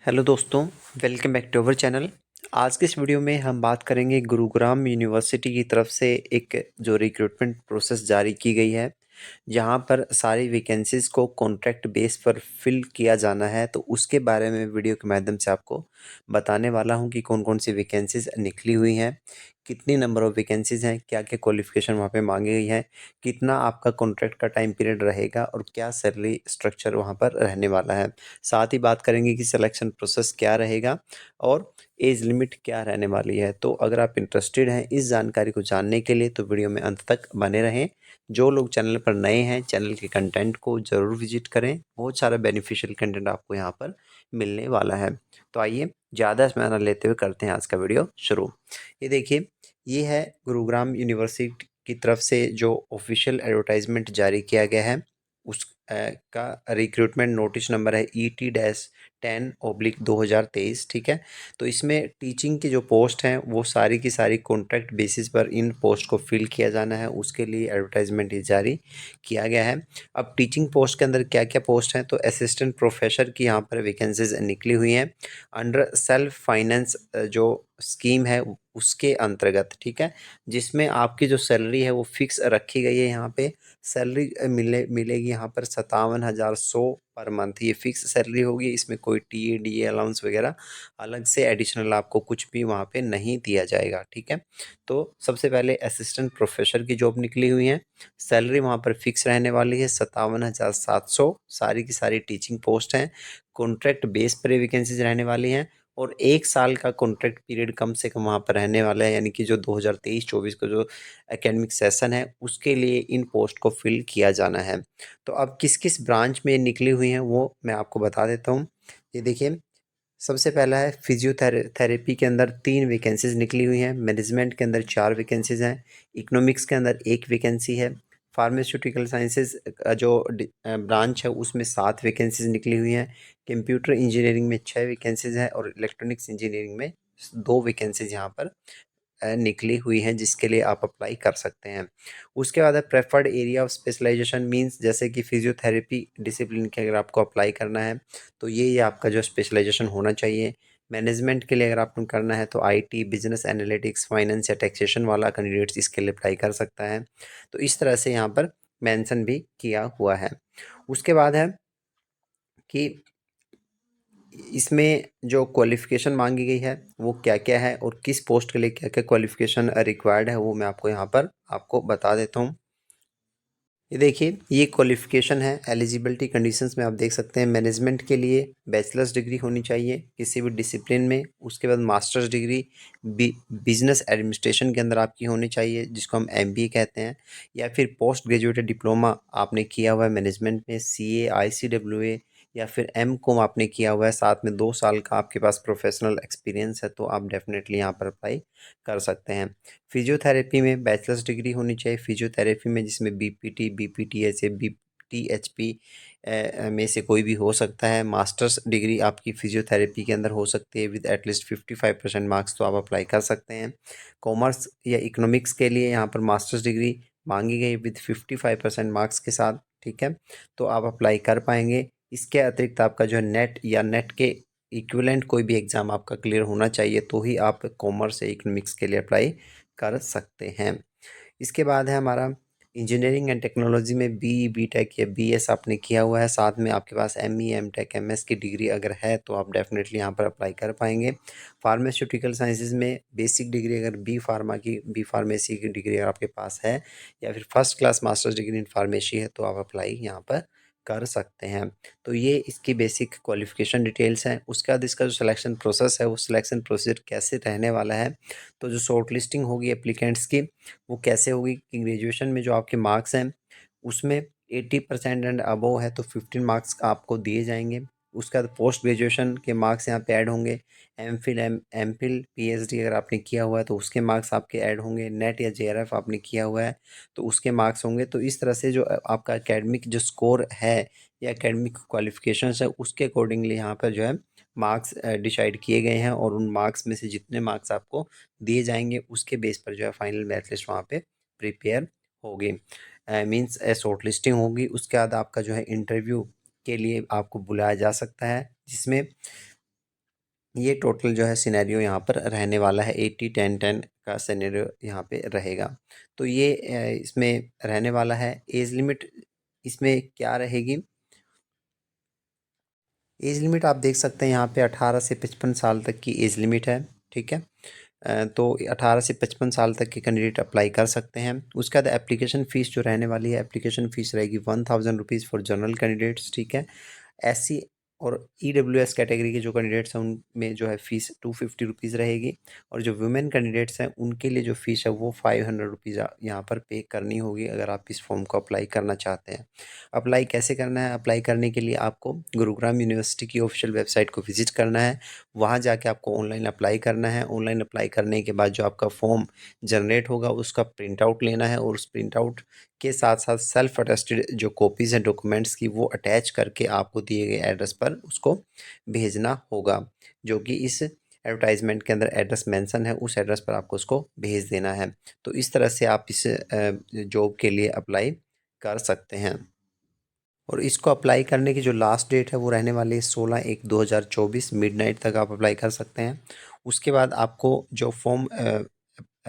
Hello दोस्तों, welcome back to our channel. आज के इस वीडियो में हम बात करेंगे गुरुग्राम यूनिवर्सिटी की तरफ से एक जो रिक्रूटमेंट प्रोसेस जारी की गई है, जहां पर सारी वैकेंसीज़ को कॉन्ट्रैक्ट बेस पर फिल किया जाना है। तो उसके बारे में वीडियो के माध्यम से आपको बताने वाला हूं कि कौन कौन सी वैकेंसीज़ निकली हुई हैं, कितनी नंबर ऑफ़ वैकेंसीज़ हैं, क्या क्या क्वालिफ़िकेशन वहाँ पे मांगी गई है, कितना आपका कॉन्ट्रैक्ट का टाइम पीरियड रहेगा और क्या सैलरी स्ट्रक्चर वहाँ पर रहने वाला है। साथ ही बात करेंगे कि सिलेक्शन प्रोसेस क्या रहेगा और एज लिमिट क्या रहने वाली है। तो अगर आप इंटरेस्टेड हैं इस जानकारी को जानने के लिए तो वीडियो में अंत तक बने रहें। जो लोग चैनल पर नए हैं, चैनल के कंटेंट को ज़रूर विजिट करें। बहुत सारा बेनिफिशियल कंटेंट आपको यहाँ पर मिलने वाला है। तो आइए ज़्यादा समय ना लेते हुए करते हैं आज का वीडियो शुरू। ये देखिए, ये है गुरुग्राम यूनिवर्सिटी की तरफ से जो ऑफिशियल एडवर्टाइजमेंट जारी किया गया है, उस का रिक्रूटमेंट नोटिस नंबर है ET-10/2023। ठीक है, तो इसमें टीचिंग की जो पोस्ट हैं वो सारी की सारी कॉन्ट्रैक्ट बेसिस पर इन पोस्ट को फिल किया जाना है, उसके लिए एडवर्टाइजमेंट ही जारी किया गया है। अब टीचिंग पोस्ट के अंदर क्या क्या पोस्ट हैं, तो असिस्टेंट प्रोफेसर की यहाँ पर वैकेंसीज निकली हुई हैं अंडर सेल्फ फाइनेंस जो स्कीम है उसके अंतर्गत। ठीक है, जिसमें आपकी जो सैलरी है वो फिक्स रखी गई है। यहाँ पे सैलरी मिलेगी यहाँ पर 57,100 पर मंथ। ये फिक्स सैलरी होगी, इसमें कोई टीए डीए अलाउंस वगैरह अलग से एडिशनल आपको कुछ भी वहाँ पे नहीं दिया जाएगा। ठीक है, तो सबसे पहले असिस्टेंट प्रोफेसर की जॉब निकली हुई है, सैलरी वहाँ पर फिक्स रहने वाली है 57,700। सारी की सारी टीचिंग पोस्ट हैं, कॉन्ट्रैक्ट बेस पर वैकेंसीज रहने वाली हैं और 1 साल का कॉन्ट्रैक्ट पीरियड कम से कम वहाँ पर रहने वाला है। यानी कि जो 2023-24 का जो एकेडमिक सेशन है उसके लिए इन पोस्ट को फिल किया जाना है। तो अब किस किस ब्रांच में निकली हुई हैं वो मैं आपको बता देता हूँ। ये देखिए, सबसे पहला है फिजियोथेरेपी के अंदर 3 वैकेंसीज निकली हुई हैं, मैनेजमेंट के अंदर 4 वैकेंसीज हैं, इकोनॉमिक्स के अंदर 1 वैकेंसी है, फार्मास्यूटिकल साइंसेज का जो ब्रांच है उसमें 7 वैकेंसीज निकली हुई हैं, कंप्यूटर इंजीनियरिंग में 6 वैकेंसीज हैं और इलेक्ट्रॉनिक्स इंजीनियरिंग में 2 वैकेंसीज यहाँ पर निकली हुई हैं, जिसके लिए आप अप्लाई कर सकते हैं। उसके बाद है preferred area of specialisation means, जैसे कि फिजियोथेरेपी डिसिप्लिन के अगर आपको अप्लाई करना है तो ये आपका जो स्पेशलाइजेशन होना चाहिए। मैनेजमेंट के लिए अगर आपको करना है तो आईटी, बिजनेस एनालिटिक्स, फाइनेंस या टैक्सेशन वाला कैंडिडेट्स इसके लिए अप्लाई कर सकता है। तो इस तरह से यहाँ पर मेंशन भी किया हुआ है। उसके बाद है कि इसमें जो क्वालिफ़िकेशन मांगी गई है वो क्या-क्या है और किस पोस्ट के लिए क्या-क्या क्वालिफ़िकेशन रिक्वायर्ड है, वो मैं आपको यहाँ पर आपको बता देता हूँ। ये देखिए, ये क्वालिफ़िकेशन है, एलिजिबिलिटी कंडीशंस में आप देख सकते हैं। मैनेजमेंट के लिए बैचलर्स डिग्री होनी चाहिए किसी भी डिसिप्लिन में। उसके बाद मास्टर्स डिग्री बिजनेस एडमिनिस्ट्रेशन के अंदर आपकी होनी चाहिए, जिसको हम एमबीए कहते हैं, या फिर पोस्ट ग्रेजुएटेड डिप्लोमा आपने किया हुआ है मैनेजमेंट में, सीए, आईसीडब्ल्यूए या फिर एमकॉम आपने किया हुआ है, साथ में 2 साल का आपके पास प्रोफेशनल एक्सपीरियंस है, तो आप डेफिनेटली यहाँ पर अप्लाई कर सकते हैं। फिजियोथेरेपी में बैचलर्स डिग्री होनी चाहिए फिजियोथेरेपी में, जिसमें बीपीटी, बीपीटीएस या बीटीएचपी में से कोई भी हो सकता है। मास्टर्स डिग्री आपकी फिजियोथेरेपी के अंदर हो सकती है विद एटलीस्ट 55% मार्क्स, तो आप अप्लाई कर सकते हैं। कॉमर्स या इकोनॉमिक्स के लिए यहाँ पर मास्टर्स डिग्री मांगी गई विद 55% मार्क्स के साथ। ठीक है, तो आप अप्लाई कर पाएंगे। इसके अतिरिक्त आपका जो है नेट या नेट के इक्विवेलेंट कोई भी एग्ज़ाम आपका क्लियर होना चाहिए, तो ही आप कॉमर्स या इकोनॉमिक्स के लिए अप्लाई कर सकते हैं। इसके बाद है हमारा इंजीनियरिंग एंड टेक्नोलॉजी में बीई, बीटेक या बीएस आपने किया हुआ है, साथ में आपके पास एमई, एमटेक, एमएस की डिग्री अगर है तो आप डेफिनेटली यहाँ पर अप्लाई कर पाएंगे। फार्मास्यूटिकल साइंसेज में बेसिक डिग्री अगर बी फार्मेसी की डिग्री अगर आपके पास है या फिर first class masters degree in pharmacy है, तो आप अप्लाई यहाँ पर कर सकते हैं। तो ये इसकी बेसिक क्वालिफिकेशन डिटेल्स हैं। उसके बाद इसका जो सिलेक्शन प्रोसेस है वो सिलेक्शन प्रोसीजर कैसे रहने वाला है, तो जो शॉर्ट लिस्टिंग होगी एप्लीकेंट्स की वो कैसे होगी कि ग्रेजुएशन में जो आपके मार्क्स हैं उसमें 80% एंड अबव है तो 15 मार्क्स आपको दिए जाएंगे। उसके बाद पोस्ट ग्रेजुएशन के मार्क्स यहाँ पे ऐड होंगे। एम फिल पीएचडी अगर आपने किया हुआ है तो उसके मार्क्स आपके ऐड होंगे। नेट या जेआरएफ आपने किया हुआ है तो उसके मार्क्स होंगे। तो इस तरह से जो आपका एकेडमिक जो स्कोर है या एकेडमिक क्वालिफिकेशंस है उसके अकॉर्डिंगली यहाँ पर जो है मार्क्स डिसाइड किए गए हैं और उन मार्क्स में से जितने मार्क्स आपको दिए जाएंगे उसके बेस पर जो है फाइनल मेरिट लिस्ट वहाँ पे प्रिपेयर होगी। मीन्स शॉर्ट लिस्टिंग होगी। उसके बाद आपका जो है इंटरव्यू के लिए आपको बुलाया जा सकता है, जिसमें ये टोटल जो है सिनेरियो यहाँ पर रहने वाला है, 80-10-10 का सिनेरियो यहाँ पे रहेगा। तो ये इसमें रहने वाला है। एज लिमिट इसमें क्या रहेगी? एज लिमिट आप देख सकते हैं यहाँ पे 18 से 55 साल तक की एज लिमिट है। ठीक है। तो 18 से 55 साल तक के कैंडिडेट अप्लाई कर सकते हैं। उसके बाद एप्लीकेशन फ़ीस जो रहने वाली है, एप्लीकेशन फ़ीस रहेगी 1000 रुपीज़ फॉर जनरल कैंडिडेट्स। ठीक है। एससी और ईडब्ल्यूएस कैटेगरी के जो कैंडिडेट्स हैं उनमें जो है फ़ीस 250 रुपीज़ रहेगी, और जो वुमेन कैंडिडेट्स हैं उनके लिए जो फ़ीस है वो 500 रुपीज़ यहाँ पर पे करनी होगी अगर आप इस फॉर्म को अप्लाई करना चाहते हैं। अप्लाई कैसे करना है? अप्लाई करने के लिए आपको गुरुग्राम यूनिवर्सिटी की ऑफिशियल वेबसाइट को विजिट करना है। वहाँ जाके आपको ऑनलाइन अप्लाई करना है। ऑनलाइन अप्लाई करने के बाद जो आपका फॉर्म जनरेट होगा उसका प्रिंट आउट लेना है, और उस प्रिंट आउट के साथ साथ सेल्फ अटेस्टेड जो कॉपीज़ हैं डॉक्यूमेंट्स की वो अटैच करके आपको दिए गए एड्रेस पर उसको भेजना होगा, जो कि इस एडवर्टाइजमेंट के अंदर एड्रेस मेंशन है, उस एड्रेस पर आपको उसको भेज देना है। तो इस तरह से आप इस जॉब के लिए अप्लाई कर सकते हैं। और इसको अप्लाई करने की जो लास्ट डेट है वो रहने वाली है 16/1/2024 मिडनाइट तक आप अप्लाई कर सकते हैं। उसके बाद आपको जो फॉर्म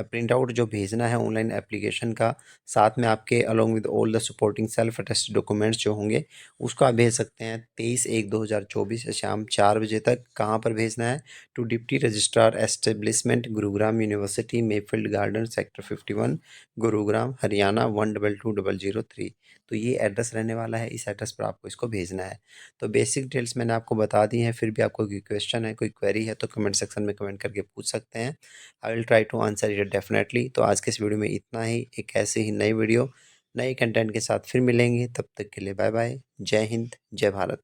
प्रिंट आउट जो भेजना है ऑनलाइन एप्लीकेशन का, साथ में आपके along with all the supporting self attested documents जो होंगे उसको आप भेज सकते हैं 23/1/2024 शाम 4 बजे तक। कहाँ पर भेजना है? To deputy registrar establishment Gurugram University, Mayfield Garden, sector 51, Gurugram, Haryana 122003। तो ये एड्रेस रहने वाला है, इस एड्रेस पर आपको इसको भेजना है। तो बेसिक डिटेल्स मैंने आपको बता दी हैं। फिर भी आपको कोई क्वेश्चन है, कोई क्वेरी है तो कमेंट सेक्शन में कमेंट करके पूछ सकते हैं। I will try to answer it definitely. तो आज के इस वीडियो में इतना ही। एक ऐसे ही नई वीडियो नए कंटेंट के साथ फिर मिलेंगे। तब तक के लिए बाय बाय। जय हिंद, जय भारत।